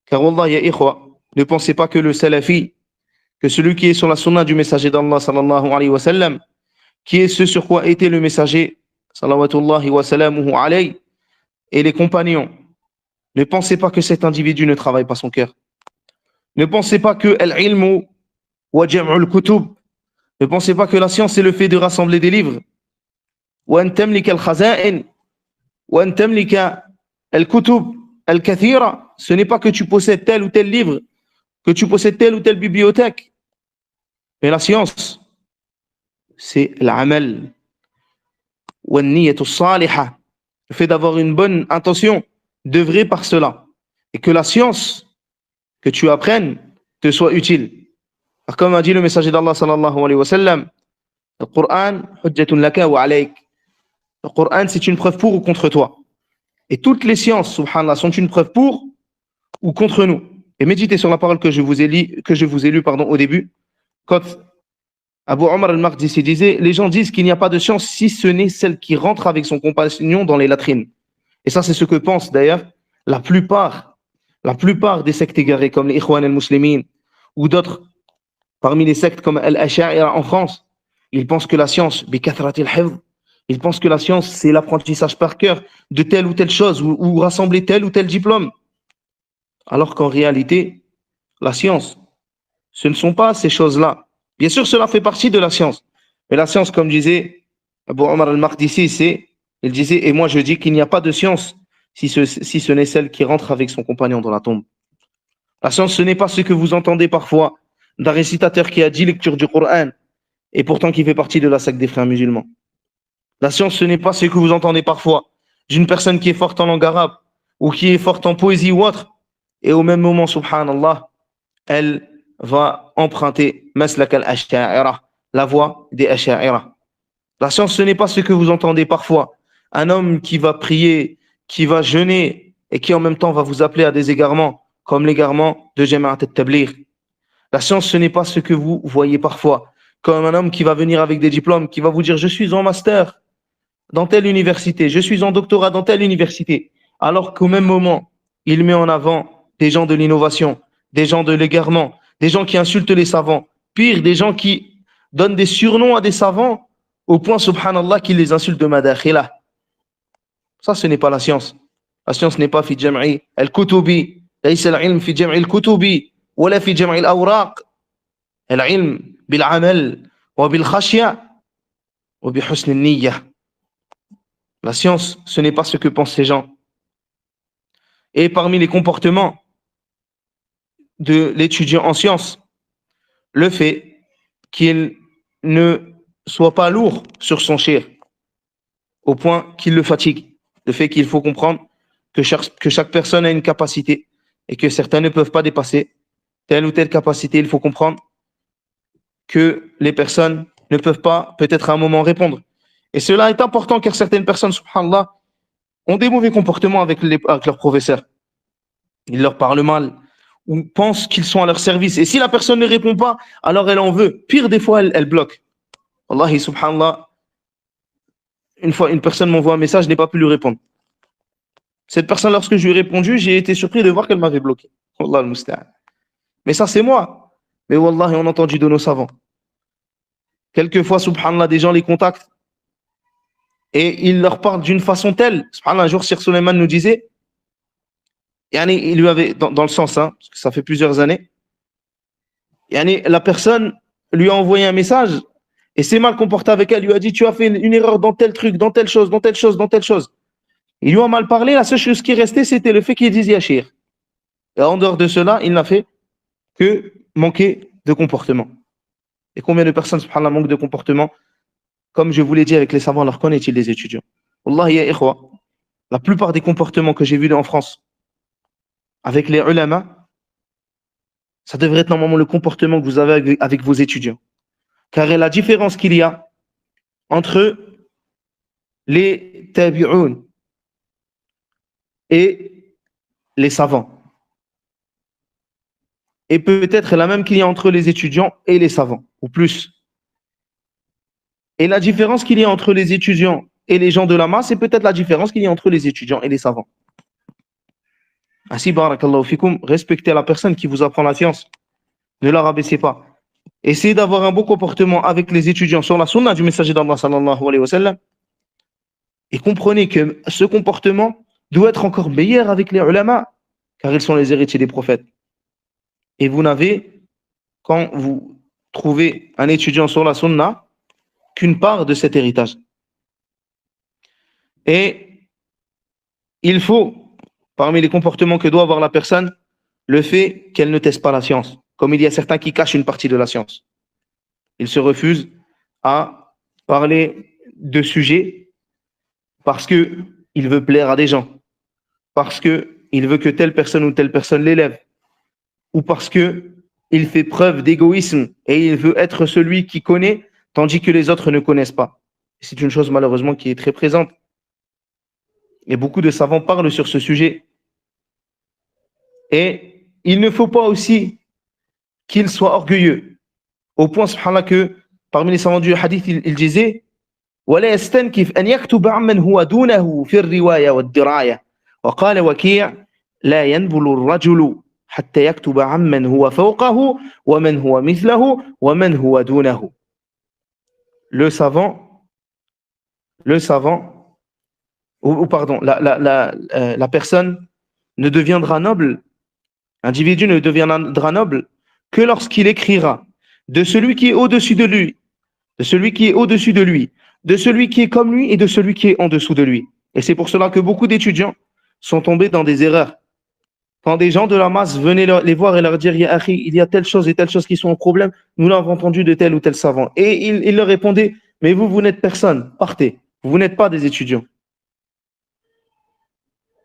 Car wallah ya ikhwa, ne pensez pas que le salafi, que celui qui est sur la sunna du messager d'Allah sallallahu alayhi wa sallam, qui est ce sur quoi était le messager, salawatullahi wa salamuhu alayhi, et les compagnons. Ne pensez pas que cet individu ne travaille pas son cœur. Ne pensez pas que al-ilmu wa jam'ul kutub. Ne pensez pas que la science c'est le fait de rassembler des livres. Wa an tamlika al-khaza'in wa an tamlika al-kutub al-kathira. Ce n'est pas que tu possèdes tel ou tel livre, que tu possèdes telle ou telle bibliothèque. Mais la science, c'est l'amal wa an-niyyatu as-salihah. Le fait d'avoir une bonne intention, d'œuvrer par cela. Et que la science que tu apprennes te soit utile. Alors, comme a dit le messager d'Allah sallallahu alayhi wa sallam, le Coran, hujjatun laka wa alayk. Le Coran, c'est une preuve pour ou contre toi. Et toutes les sciences, subhanallah, sont une preuve pour ou contre nous. Et méditez sur la parole que je vous ai lue au début. Quand Abu Omar al-Maqdisi disait, les gens disent qu'il n'y a pas de science si ce n'est celle qui rentre avec son compagnon dans les latrines. Et ça, c'est ce que pensent d'ailleurs la plupart des sectes égarées comme les Ikhwan al-Muslimin ou d'autres parmi les sectes comme Al-Asha'ira en France. Ils pensent que la science, ils pensent que la science, c'est l'apprentissage par cœur de telle ou telle chose ou rassembler tel ou tel diplôme. Alors qu'en réalité, la science, ce ne sont pas ces choses-là. Bien sûr, cela fait partie de la science. Mais la science, comme disait Abu Omar al-Maqdisi, il disait, et moi je dis qu'il n'y a pas de science si ce n'est celle qui rentre avec son compagnon dans la tombe. La science, ce n'est pas ce que vous entendez parfois d'un récitateur qui a 10 lectures du Coran et pourtant qui fait partie de la secte des frères musulmans. La science, ce n'est pas ce que vous entendez parfois d'une personne qui est forte en langue arabe ou qui est forte en poésie ou autre et au même moment, subhanallah, elle va emprunter maslak al-asha'ira, la voie des asha'ira. La science, ce n'est pas ce que vous entendez parfois. Un homme qui va prier, qui va jeûner et qui en même temps va vous appeler à des égarements, comme l'égarement de Jama'at al-Tabligh. La science, ce n'est pas ce que vous voyez parfois, comme un homme qui va venir avec des diplômes, qui va vous dire « je suis en master dans telle université, je suis en doctorat dans telle université », alors qu'au même moment, il met en avant des gens de l'innovation, des gens de l'égarement, des gens qui insultent les savants, pire, des gens qui donnent des surnoms à des savants au point, subhanallah, qu'ils les insultent de madakhilah. Ça, ce n'est pas la science. La science n'est pas fi jam'i al-kutubi, laysa al-ilm fi jam'i al-kutubi, wala fi jam'i al-awraq. Al-ilm bil-amal wa bil-khashya wa bi husn al-niyyah. La science, ce n'est pas ce que pensent ces gens. Et parmi les comportements de l'étudiant en sciences, le fait qu'il ne soit pas lourd sur son shir, au point qu'il le fatigue. Le fait qu'il faut comprendre que chaque personne a une capacité et que certains ne peuvent pas dépasser telle ou telle capacité. Il faut comprendre que les personnes ne peuvent pas peut-être à un moment répondre. Et cela est important car certaines personnes, subhanallah, ont des mauvais comportements avec leurs professeurs. Ils leur parlent mal ou pensent qu'ils sont à leur service. Et si la personne ne répond pas, alors elle en veut. Pire, des fois, elle bloque. Wallahi, subhanallah, une fois, une personne m'envoie un message, je n'ai pas pu lui répondre. Cette personne, lorsque je lui ai répondu, j'ai été surpris de voir qu'elle m'avait bloqué. Wallah al-musta'an. Mais ça, c'est moi. Mais wallahi, on a entendu de nos savants. Quelquefois, subhanallah, des gens les contactent et ils leur parlent d'une façon telle. Subhanallah, un jour, Sir Suleiman nous disait, il lui avait, dans le sens, parce que ça fait plusieurs années, la personne lui a envoyé un message et s'est mal comporté avec elle, lui a dit, tu as fait une erreur dans tel truc, dans telle chose, dans telle chose, dans telle chose. Il lui a mal parlé, la seule chose qui restait, c'était le fait qu'il dise Yachir. Et en dehors de cela, il n'a fait que manquer de comportement. Et combien de personnes, subhanallah, manquent de comportement? Comme je vous l'ai dit avec les savants, alors qu'en est-il des étudiants? Wallahi ya ikhwa, la plupart des comportements que j'ai vus en France avec les ulama, ça devrait être normalement le comportement que vous avez avec vos étudiants. Car la différence qu'il y a entre les tabi'un et les savants, et peut-être la même qu'il y a entre les étudiants et les savants, ou plus. Et la différence qu'il y a entre les étudiants et les gens de la masse, c'est peut-être la différence qu'il y a entre les étudiants et les savants. Ainsi, barakallahu fikum, respectez la personne qui vous apprend la science. Ne la rabaissez pas. essayer d'avoir un bon comportement avec les étudiants sur la sunna du messager d'Allah sallallahu alayhi wa sallam. Et comprenez que ce comportement doit être encore meilleur avec les ulama, car ils sont les héritiers des prophètes. Et vous n'avez, quand vous trouvez un étudiant sur la sunna, qu'une part de cet héritage. Et il faut, parmi les comportements que doit avoir la personne, le fait qu'elle ne teste pas la science. Comme il y a certains qui cachent une partie de la science. Ils se refusent à parler de sujets parce qu'il veut plaire à des gens, parce qu'il veut que telle personne ou telle personne l'élève, ou parce qu'il fait preuve d'égoïsme et il veut être celui qui connaît, tandis que les autres ne connaissent pas. C'est une chose malheureusement qui est très présente. Et beaucoup de savants parlent sur ce sujet. Et il ne faut pas aussi qu'il soit orgueilleux. Au point, subhanallah, que parmi les savants du hadith, il disait ولا يستنكف أن يكتب عمن هو دونه في الرواية والدراية وقال وكيع لا ينبل الرجل حتى يكتب عمن هو فوقه ومن هو مثله ومن هو دونه. Le savant, ou pardon, la personne ne deviendra noble, l'individu ne deviendra noble que lorsqu'il écrira de celui qui est au-dessus de lui, de celui qui est au-dessus de lui, de celui qui est comme lui et de celui qui est en dessous de lui. Et c'est pour cela que beaucoup d'étudiants sont tombés dans des erreurs. Quand des gens de la masse venaient les voir et leur dire Ya akhi, il y a telle chose et telle chose qui sont en problème, nous l'avons entendu de tel ou tel savant. Et ils leur répondaient mais vous n'êtes personne, partez, vous n'êtes pas des étudiants.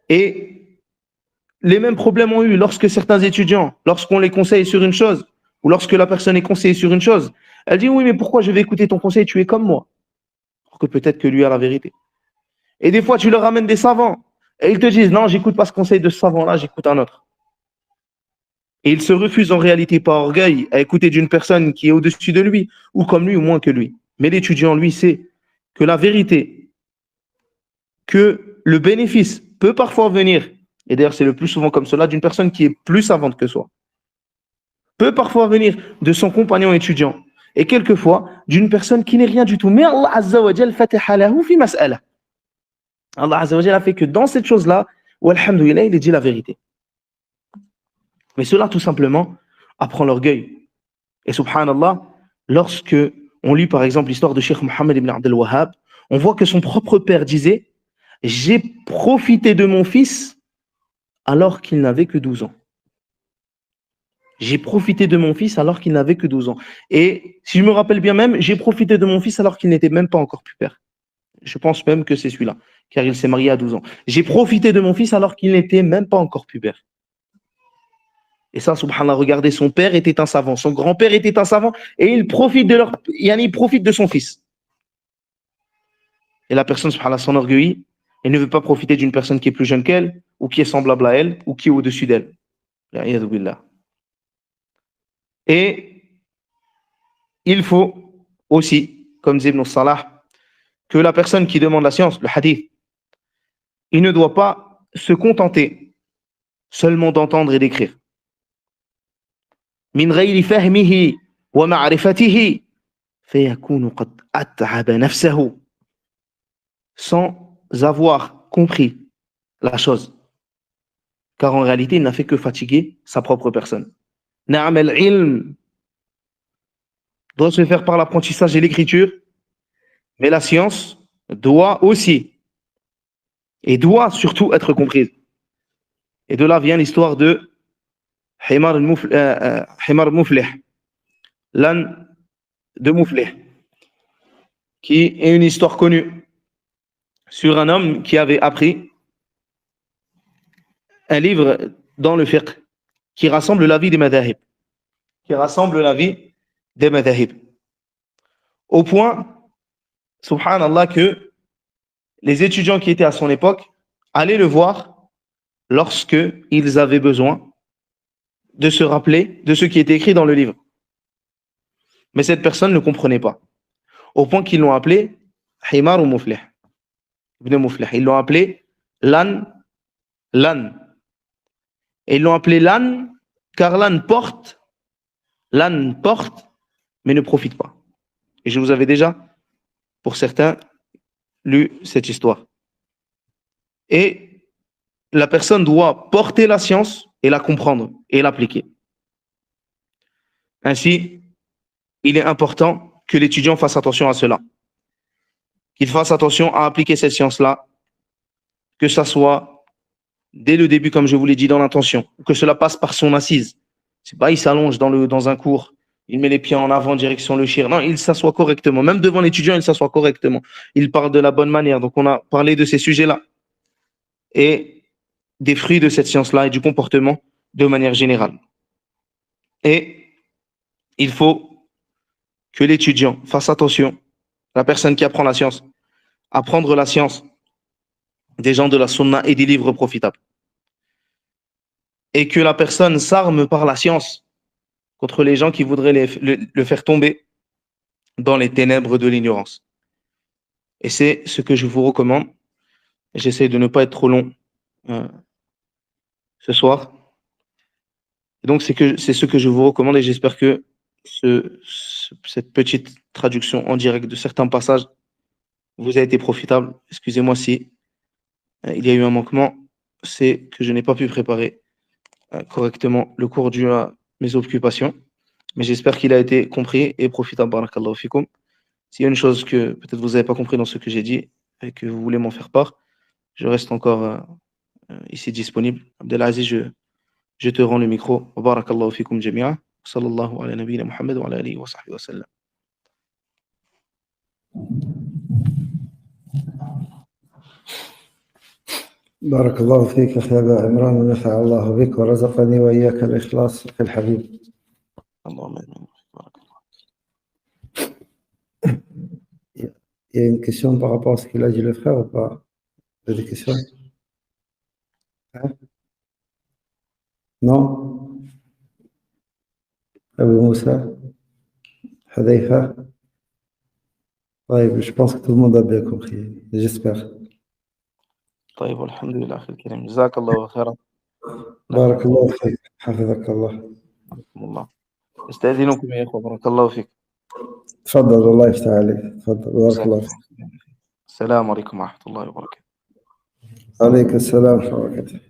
Et les mêmes problèmes ont eu lorsque certains étudiants, lorsqu'on les conseille sur une chose, ou lorsque la personne est conseillée sur une chose, elle dit oui, mais pourquoi je vais écouter ton conseil, tu es comme moi. Alors que peut-être que lui a la vérité. Et des fois, tu leur ramènes des savants, et ils te disent non, j'écoute pas ce conseil de ce savant-là, j'écoute un autre. Et ils se refusent en réalité par orgueil à écouter d'une personne qui est au-dessus de lui, ou comme lui, ou moins que lui. Mais l'étudiant, lui, sait que la vérité, que le bénéfice peut parfois venir, et d'ailleurs c'est le plus souvent comme cela, d'une personne qui est plus savante que soi, peut parfois venir de son compagnon étudiant, et quelquefois d'une personne qui n'est rien du tout. Mais Allah Azza wa Jal fataha lahu fi mas'ala. Allah Azza wa Jal a fait que dans cette chose-là, où alhamdoulilah, il est dit la vérité. Mais cela tout simplement apprend l'orgueil. Et subhanallah, lorsque on lit par exemple l'histoire de Cheikh Mohammed ibn Abdel Wahhab, on voit que son propre père disait « J'ai profité de mon fils alors qu'il n'avait que 12 ans. » J'ai profité de mon fils alors qu'il n'avait que 12 ans. Et si je me rappelle bien même, j'ai profité de mon fils alors qu'il n'était même pas encore pubère. Je pense même que c'est celui-là, car il s'est marié à 12 ans. J'ai profité de mon fils alors qu'il n'était même pas encore pubère. Et ça, subhanallah, regardez, son père était un savant, son grand-père était un savant, et il profite de son fils. Et la personne, subhanallah, s'enorgueillit, et ne veut pas profiter d'une personne qui est plus jeune qu'elle, ou qui est semblable à elle, ou qui est au-dessus d'elle. Et il faut aussi, comme dit Ibn Salah, que la personne qui demande la science, le hadith, il ne doit pas se contenter seulement d'entendre et d'écrire. من غير فهمه ومعرفته فيكون قد أتعب نفسه, sans avoir compris la chose, car en réalité il n'a fait que fatiguer sa propre personne. نعم العلم doit se faire par l'apprentissage et l'écriture, mais la science doit aussi et doit surtout être comprise. Et de là vient l'histoire de Himar Muflih, l'âne de Muflih, qui est une histoire connue sur un homme qui avait appris un livre dans le fiqh qui rassemble l'avis des madhahib, au point, subhanallah, que les étudiants qui étaient à son époque allaient le voir lorsque ils avaient besoin de se rappeler de ce qui était écrit dans le livre. Mais cette personne ne comprenait pas, au point qu'ils l'ont appelé Himar ou Muflih, Ibn Muflih. Ils l'ont appelé l'âne. Et ils l'ont appelé l'âne car l'âne porte mais ne profite pas. Et je vous avais déjà, pour certains, lu cette histoire. Et la personne doit porter la science et la comprendre et l'appliquer. Ainsi, il est important que l'étudiant fasse attention à cela, qu'il fasse attention à appliquer cette science-là, que ça soit dès le début, comme je vous l'ai dit, dans l'intention, que cela passe par son assise. C'est pas il s'allonge dans un cours, il met les pieds en avant, direction le shir. Non, il s'assoit correctement. Même devant l'étudiant, il s'assoit correctement. Il parle de la bonne manière. Donc, on a parlé de ces sujets-là et des fruits de cette science-là et du comportement de manière générale. Et il faut que l'étudiant fasse attention, la personne qui apprend la science, à prendre la science des gens de la sunna et des livres profitables. Et que la personne s'arme par la science contre les gens qui voudraient le faire tomber dans les ténèbres de l'ignorance. Et c'est ce que je vous recommande. J'essaie de ne pas être trop long ce soir. Et donc, c'est ce que je vous recommande et j'espère que cette petite traduction en direct de certains passages vous a été profitable. Excusez-moi si il y a eu un manquement. C'est que je n'ai pas pu préparer correctement le cours dû à mes occupations. Mais j'espère qu'il a été compris et profitable. Barakallahu fikum. S'il y a une chose que peut-être vous n'avez pas compris dans ce que j'ai dit et que vous voulez m'en faire part, je reste encore ici disponible. Abdelaziz, je te rends le micro. Barakallahu fikum jami'a. Sallallahu ala nabiyina Muhammad wa ala alihi wa sahbihi wa sallam. بارك الله فيك أخي أبا عمران ونفع الله بك ورزقني وإياك الإخلاص في الحبيب. اللهم آمين. بارك الله. Il y a une question par rapport à ce qu'il a dit le frère ou pas? Il y a des questions? Hein? Non? Abou Moussa? Hadeifa? Ouais, je pense que tout le monde a bien compris, j'espère. طيب والحمد لله أخي الكريم جزاك الله خيرا. بارك الله فيك حفظك الله. الله استأذنكم يا إخوة بارك الله فيك. تفضل الله يفتح عليك. تفضل بارك الله فيك. السلام عليكم ورحمة الله وبركاته. عليك السلام ورحمة الله وبركاته.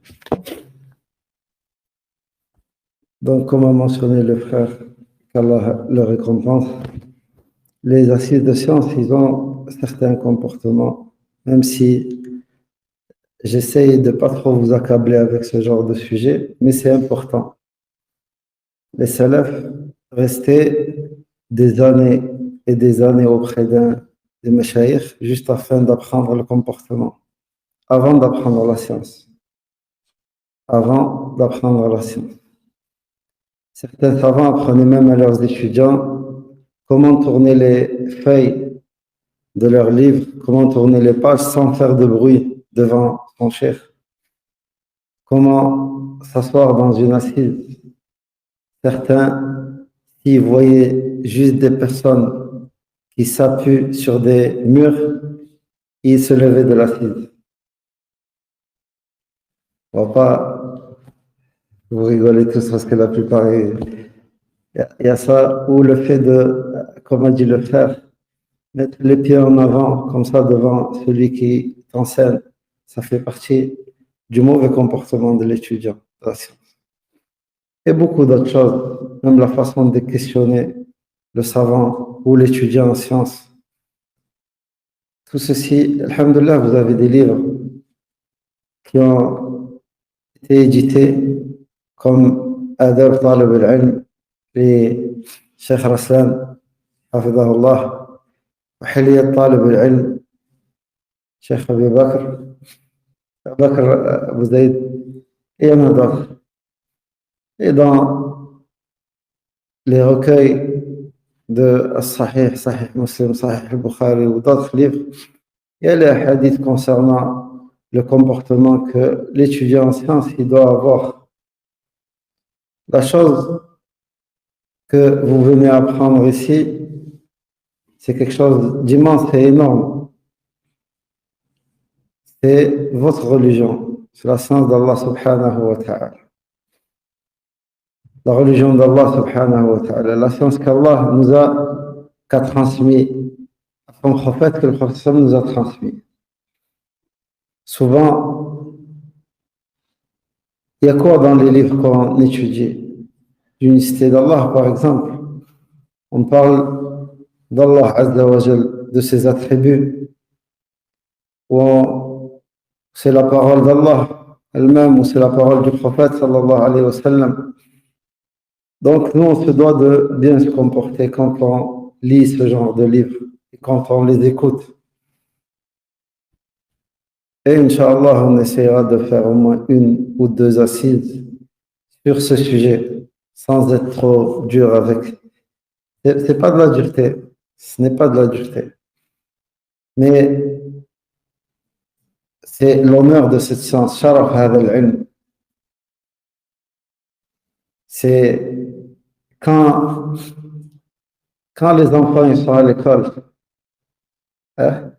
Donc, comme a mentionné le frère, qu'Allah le récompense, les assises de science, ils ont certains comportements, même si j'essaye de ne pas trop vous accabler avec ce genre de sujet, mais c'est important. Les salafs restaient des années et des années auprès des mashayikh juste afin d'apprendre le comportement, avant d'apprendre la science. Avant d'apprendre la science. Certains savants apprenaient même à leurs étudiants comment tourner les feuilles de leurs livres, comment tourner les pages sans faire de bruit devant son chef, comment s'asseoir dans une assise. Certains, s'ils voyaient juste des personnes qui s'appuient sur des murs, ils se levaient de l'assise. On va pas vous rigolez tous parce que la plupart, il y a ça, ou le fait de, comme a dit le frère, mettre les pieds en avant, comme ça, devant celui qui t'enseigne, ça fait partie du mauvais comportement de l'étudiant de la science. Et beaucoup d'autres choses, même la façon de questionner le savant ou l'étudiant en sciences. Tout ceci, alhamdoulilah, vous avez des livres qui ont été édités comme Adab Talib al-Ilm, les Cheikh Raslan, Hafidahullah, وحلية طالب العلم شيخ أبي بكر أبو زيد et un autre. Et dans les recueils de Sahih, Sahih Muslim, Sahih Bukhari ou d'autres livres, il y a les hadiths concernant le comportement que l'étudiant en sciences il doit avoir. La chose que vous venez apprendre ici, c'est quelque chose d'immense et énorme. C'est votre religion, c'est la science d'Allah subhanahu wa ta'ala. la religion d'Allah subhanahu wa ta'ala, la science qu'Allah nous qu'a transmis à son prophète, que le prophète nous a transmis. Souvent, il y a quoi dans les livres qu'on étudie? L'unicité d'Allah, par exemple. On parle d'Allah Azza wa Jal, de ses attributs, ou c'est la parole d'Allah elle-même, ou c'est la parole du prophète sallallahu alayhi wa sallam. Donc, nous, on se doit de bien se comporter quand on lit ce genre de livres et quand on les écoute. Et Inch'Allah, on essaiera de faire au moins 1 ou 2 assises sur ce sujet, sans être trop dur avec. C'est pas de la dureté, ce n'est pas de la dureté. Mais c'est l'honneur de cette science, sharaf hadha al-ilm. C'est quand les enfants ils sont à l'école, hein,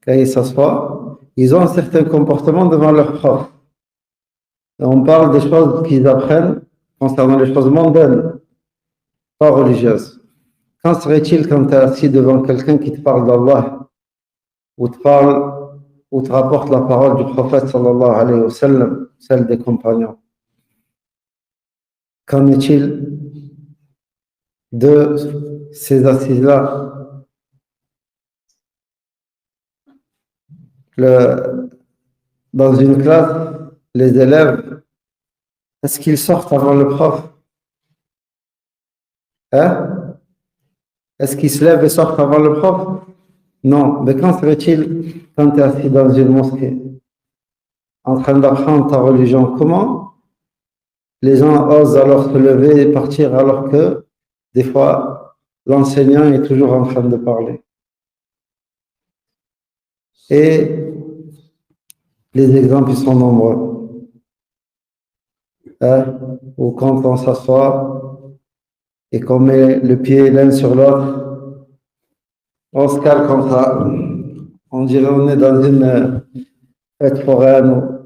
quand ils s'assoient, ils ont un certain comportement devant leur prof. Et on parle des choses qu'ils apprennent concernant les choses mondaines, pas religieuses. Qu'en serait-il quand tu es assis devant quelqu'un qui te parle d'Allah, ou te rapporte la parole du prophète sallallahu alayhi wa sallam, celle des compagnons? Qu'en est-il de ces assises-là? Dans une classe, les élèves, est-ce qu'ils sortent avant le prof? Hein? Est-ce qu'ils se lèvent et sortent avant le prof? Non. Mais qu'en serait-il quand tu es assis dans une mosquée, en train d'apprendre ta religion? Comment les gens osent alors se lever et partir alors que, des fois, l'enseignant est toujours en train de parler? Et les exemples ils sont nombreux. Hein? Ou quand on s'assoit et qu'on met le pied l'un sur l'autre, on se cale comme ça. On dirait on est dans une fête foraine.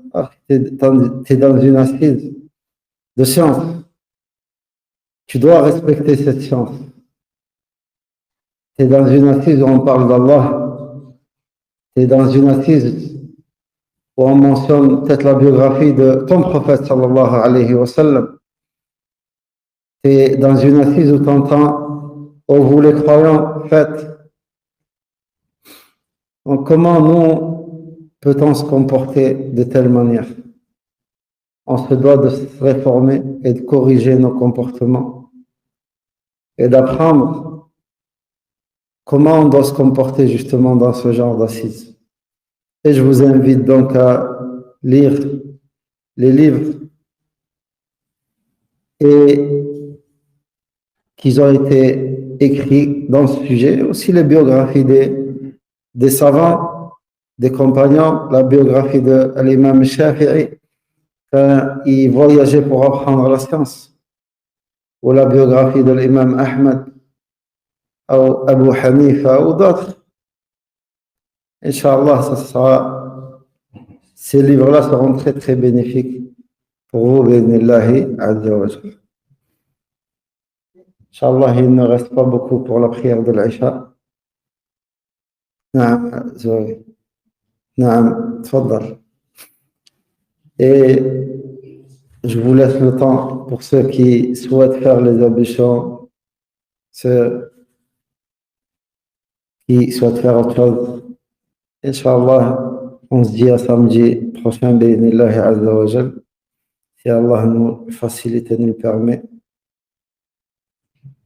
Tu es dans une assise de science. Tu dois respecter cette science. Tu es dans une assise où on parle d'Allah. Tu es dans une assise où on mentionne peut-être la biographie de ton prophète sallallahu alayhi wa sallam. Tu es dans une assise où tu entends, oh vous les croyants, faites. Donc comment nous peut-on se comporter de telle manière? On se doit de se réformer et de corriger nos comportements et d'apprendre comment on doit se comporter justement dans ce genre d'assises. Et je vous invite donc à lire les livres et qui ont été écrits dans ce sujet, aussi les biographies des savants, des compagnons, la biographie de l'imam Shafi'i quand il voyageait pour apprendre la science, ou la biographie de l'imam Ahmed, ou Abu Hanifa, ou d'autres. Inch'Allah, ces livres-là seront très très bénéfiques pour vous, bi'idhnillahi azza wa jalla. Inch'Allah, il ne reste pas beaucoup pour la prière de l'Isha. Naam, Zoé. Naam, tfaddal. Et je vous laisse le temps pour ceux qui souhaitent faire les ablutions, ceux qui souhaitent faire autre chose. Inch'Allah, on se dit à samedi prochain, bi'idhnillahi azza wa jalla, si Allah nous facilite et nous le permet.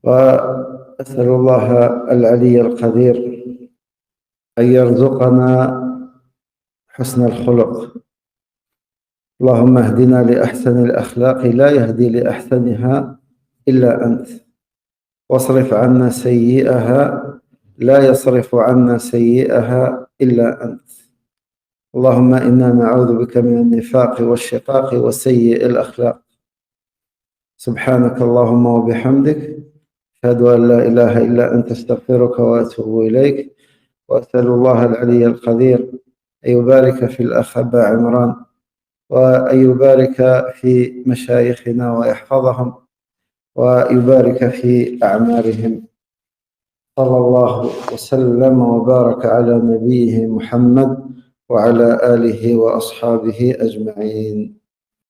وأسأل الله العلي القدير أن يرزقنا حسن الخلق. اللهم اهدنا لأحسن الأخلاق لا يهدي لأحسنها إلا أنت، واصرف عنا سيئها لا يصرف عنا سيئها إلا أنت. اللهم إنا نعوذ بك من النفاق والشقاق وسيء الأخلاق. سبحانك اللهم وبحمدك، أشهد أن لا إله إلا أنت، أستغفرك وأتوب إليك. وأسأل الله العلي القدير أن يبارك في الأخ أبا عمران، وأن يبارك في مشايخنا ويحفظهم، ويبارك في أعمالهم. صلى الله وسلم وبارك على نبيه محمد وعلى آله وأصحابه أجمعين.